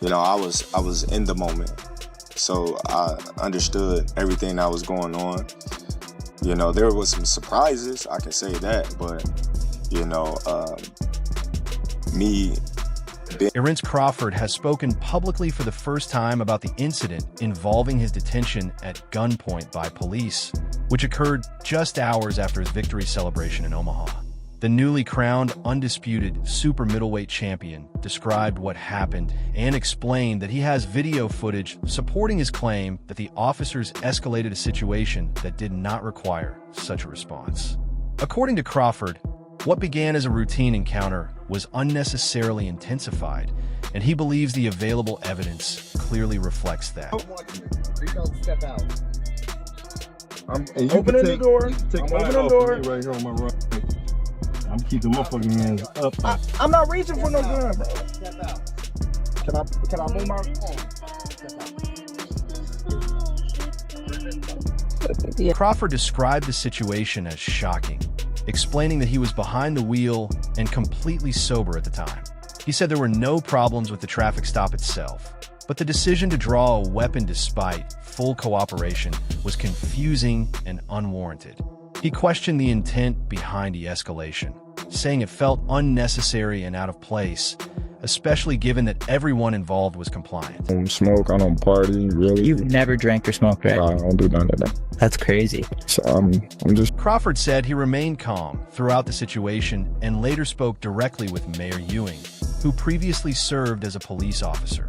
I was in the moment, so I understood everything that was going on. There was some surprises, I can say that, but me. Terence Crawford has spoken publicly for the first time about the incident involving his detention at gunpoint by police, which occurred just hours after his victory celebration in Omaha. The newly crowned undisputed super middleweight champion described what happened and explained that he has video footage supporting his claim that the officers escalated a situation that did not require such a response. According to Crawford, what began as a routine encounter was unnecessarily intensified, and he believes the available evidence clearly reflects that. Step out. I'm opening the door. I'm opening the door. Right here on my right. I'm keeping my fucking hands up. I'm not reaching for no gun, bro. Step out. Can I move my phone? Crawford described the situation as shocking, explaining that he was behind the wheel and completely sober at the time. He said there were no problems with the traffic stop itself, but the decision to draw a weapon despite full cooperation was confusing and unwarranted. He questioned the intent behind the escalation, saying it felt unnecessary and out of place, especially given that everyone involved was compliant. I don't smoke, I don't party, really. You've never drank or smoked, right? I don't do none of that. That's crazy. So I'm just... Crawford said he remained calm throughout the situation and later spoke directly with Mayor Ewing, who previously served as a police officer.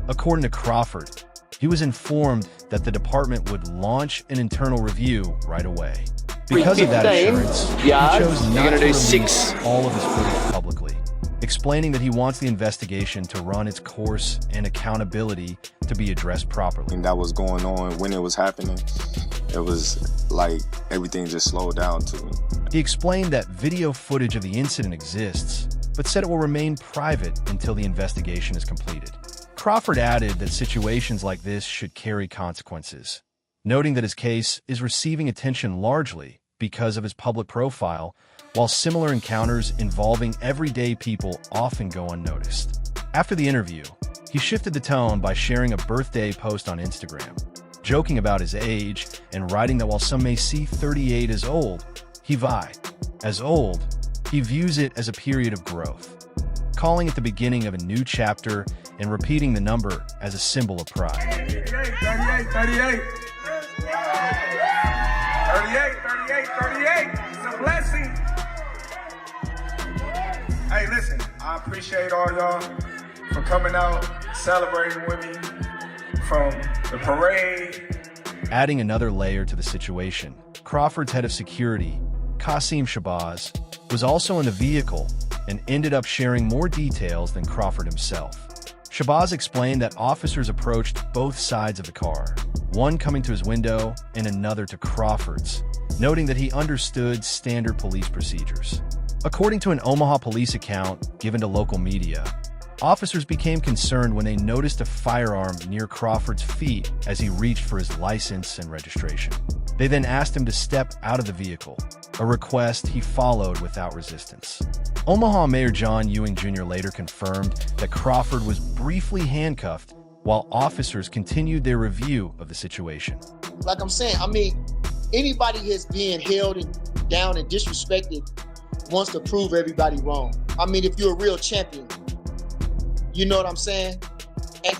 According to Crawford, he was informed that the department would launch an internal review right away. Because of that assurance, he chose not to release all of his footage publicly, explaining that he wants the investigation to run its course and accountability to be addressed properly. And that was going on when it was happening. It was like everything just slowed down to me. He explained that video footage of the incident exists, but said it will remain private until the investigation is completed. Crawford added that situations like this should carry consequences, noting that his case is receiving attention largely because of his public profile, while similar encounters involving everyday people often go unnoticed. After the interview, he shifted the tone by sharing a birthday post on Instagram, joking about his age and writing that while some may see 38 as old, he views it as a period of growth, calling it the beginning of a new chapter and repeating the number as a symbol of pride. 38. 38. It's a blessing. Hey, listen, I appreciate all y'all for coming out, celebrating with me from the parade. Adding another layer to the situation, Crawford's head of security, Qasim Shabazz, was also in the vehicle and ended up sharing more details than Crawford himself. Shabazz explained that officers approached both sides of the car, one coming to his window and another to Crawford's, noting that he understood standard police procedures. According to an Omaha police account given to local media, officers became concerned when they noticed a firearm near Crawford's feet as he reached for his license and registration. They then asked him to step out of the vehicle, a request he followed without resistance. Omaha Mayor John Ewing Jr. later confirmed that Crawford was briefly handcuffed while officers continued their review of the situation. Like I'm saying, anybody that's being held down and disrespected wants to prove everybody wrong. If you're a real champion, you know what I'm saying?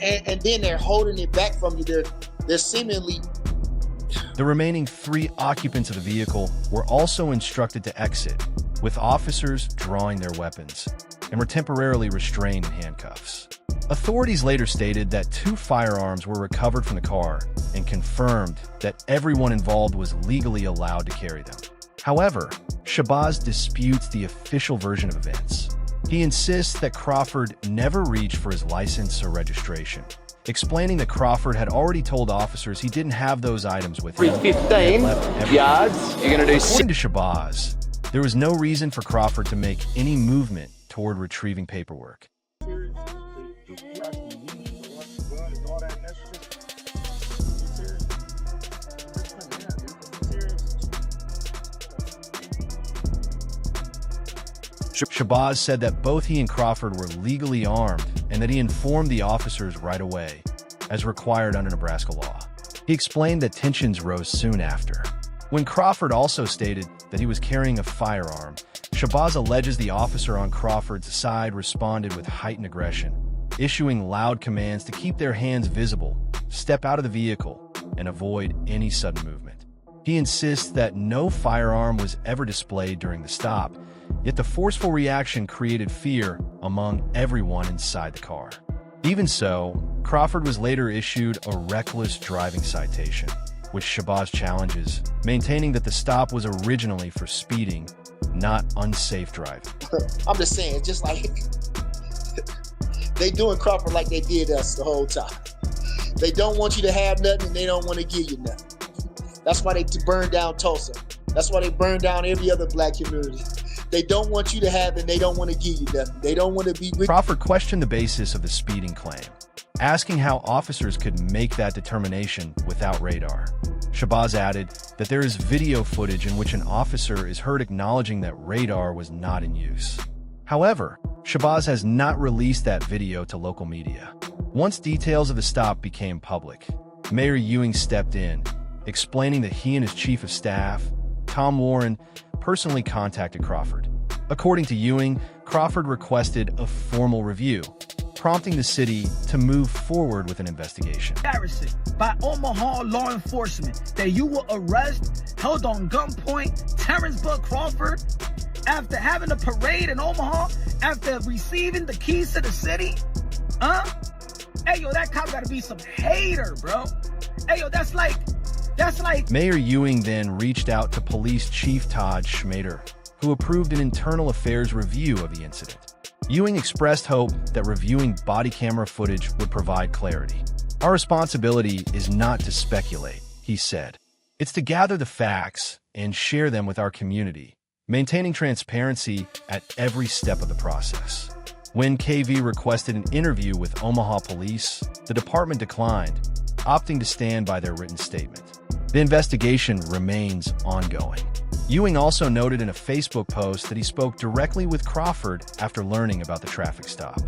And then they're holding it back from you. They're seemingly... The remaining 3 occupants of the vehicle were also instructed to exit, with officers drawing their weapons, and were temporarily restrained in handcuffs. Authorities later stated that 2 firearms were recovered from the car and confirmed that everyone involved was legally allowed to carry them. However, Shabazz disputes the official version of events. He insists that Crawford never reached for his license or registration, explaining that Crawford had already told officers he didn't have those items with him. 15 yards, you're going to do... According to Shabazz, there was no reason for Crawford to make any movement toward retrieving paperwork. Shabazz said that both he and Crawford were legally armed and and that he informed the officers right away, as required under Nebraska law. He explained that tensions rose soon after. When Crawford also stated that he was carrying a firearm, Shabazz alleges the officer on Crawford's side responded with heightened aggression, issuing loud commands to keep their hands visible, step out of the vehicle, and avoid any sudden movement. He insists that no firearm was ever displayed during the stop, yet the forceful reaction created fear among everyone inside the car. Even so, Crawford was later issued a reckless driving citation, which Shabazz challenges, maintaining that the stop was originally for speeding, not unsafe driving. I'm just saying, it's just like they doing Crawford like they did us the whole time. They don't want you to have nothing, and they don't want to give you nothing. That's why they burned down Tulsa. That's why they burned down every other black community. They don't want you to have it, and they don't want to give you nothing. They don't want to be with. Crawford questioned the basis of the speeding claim, asking how officers could make that determination without radar. Shabazz added that there is video footage in which an officer is heard acknowledging that radar was not in use. However, Shabazz has not released that video to local media. Once details of the stop became public, Mayor Ewing stepped in, explaining that he and his chief of staff, Tom Warren, personally contacted Crawford. According to Ewing, Crawford requested a formal review, prompting the city to move forward with an investigation. Embarrassing by Omaha law enforcement that you will arrest, held on gunpoint, Terence Crawford after having a parade in Omaha, after receiving the keys to the city? Hey, yo, that cop gotta be some hater, bro. Hey, yo, that's like... Mayor Ewing then reached out to Police Chief Todd Schmader, who approved an internal affairs review of the incident. Ewing expressed hope that reviewing body camera footage would provide clarity. Our responsibility is not to speculate, he said. It's to gather the facts and share them with our community, maintaining transparency at every step of the process. When KV requested an interview with Omaha police, the department declined, opting to stand by their written statement. The investigation remains ongoing. Ewing also noted in a Facebook post that he spoke directly with Crawford after learning about the traffic stop.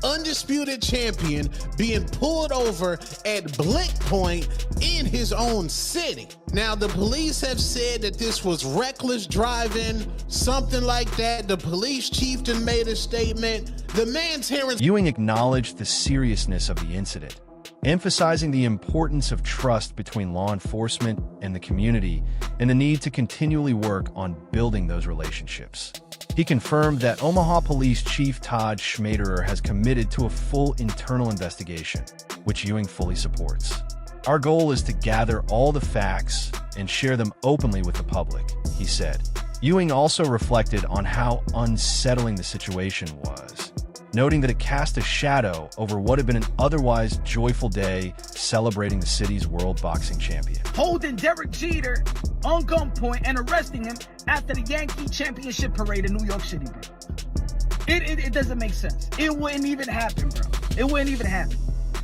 Undisputed champion being pulled over at Blick Point in his own city. Now, the police have said that this was reckless driving, something like that. The police chieftain made a statement. The man Terence... Ewing acknowledged the seriousness of the incident, emphasizing the importance of trust between law enforcement and the community and the need to continually work on building those relationships. He confirmed that Omaha Police Chief Todd Schmaderer has committed to a full internal investigation, which Ewing fully supports. Our goal is to gather all the facts and share them openly with the public, he said. Ewing also reflected on how unsettling the situation was, noting that it cast a shadow over what had been an otherwise joyful day celebrating the city's world boxing champion. Holding Derek Jeter on gunpoint and arresting him after the Yankee championship parade in New York City, bro. It doesn't make sense. It wouldn't even happen, bro. It wouldn't even happen.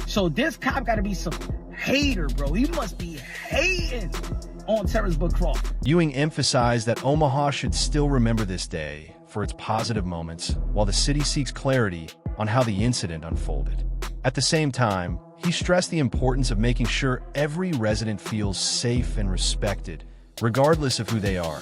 So this cop got to be some hater, bro. He must be hating on Terence Crawford. Ewing emphasized that Omaha should still remember this day for its positive moments, while the city seeks clarity on how the incident unfolded. At the same time, he stressed the importance of making sure every resident feels safe and respected, regardless of who they are.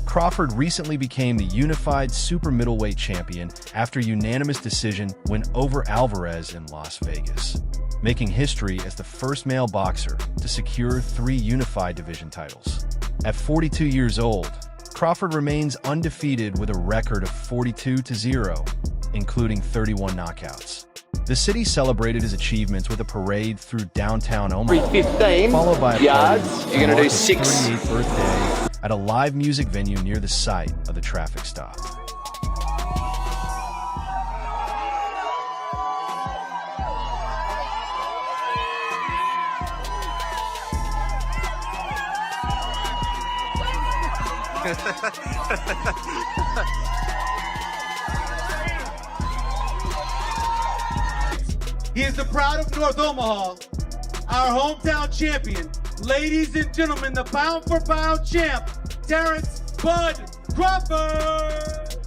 Crawford recently became the unified super middleweight champion after a unanimous decision win over Alvarez in Las Vegas, making history as the first male boxer to secure 3 unified division titles. At 42 years old, Crawford remains undefeated with a record of 42-0, including 31 knockouts. The city celebrated his achievements with a parade through downtown Omaha, 315 followed by a yards. party You're gonna do his 6. 38th birthday at a live music venue near the site of the traffic stop. He is the pride of North Omaha, our hometown champion. Ladies and gentlemen, the pound-for-pound champ, Terence "Bud" Crawford!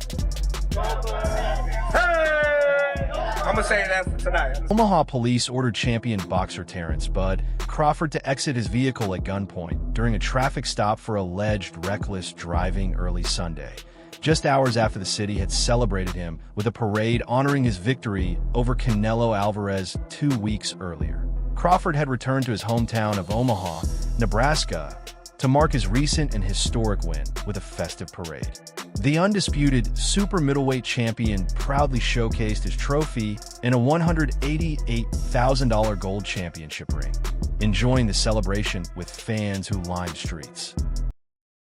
Hey! I'm gonna say that for tonight. Omaha police ordered champion boxer Terence Bud Crawford to exit his vehicle at gunpoint during a traffic stop for alleged reckless driving early Sunday, just hours after the city had celebrated him with a parade honoring his victory over Canelo Alvarez 2 weeks earlier. Crawford had returned to his hometown of Omaha, Nebraska, to mark his recent and historic win with a festive parade. The undisputed super middleweight champion proudly showcased his trophy in a $188,000 gold championship ring, enjoying the celebration with fans who lined streets.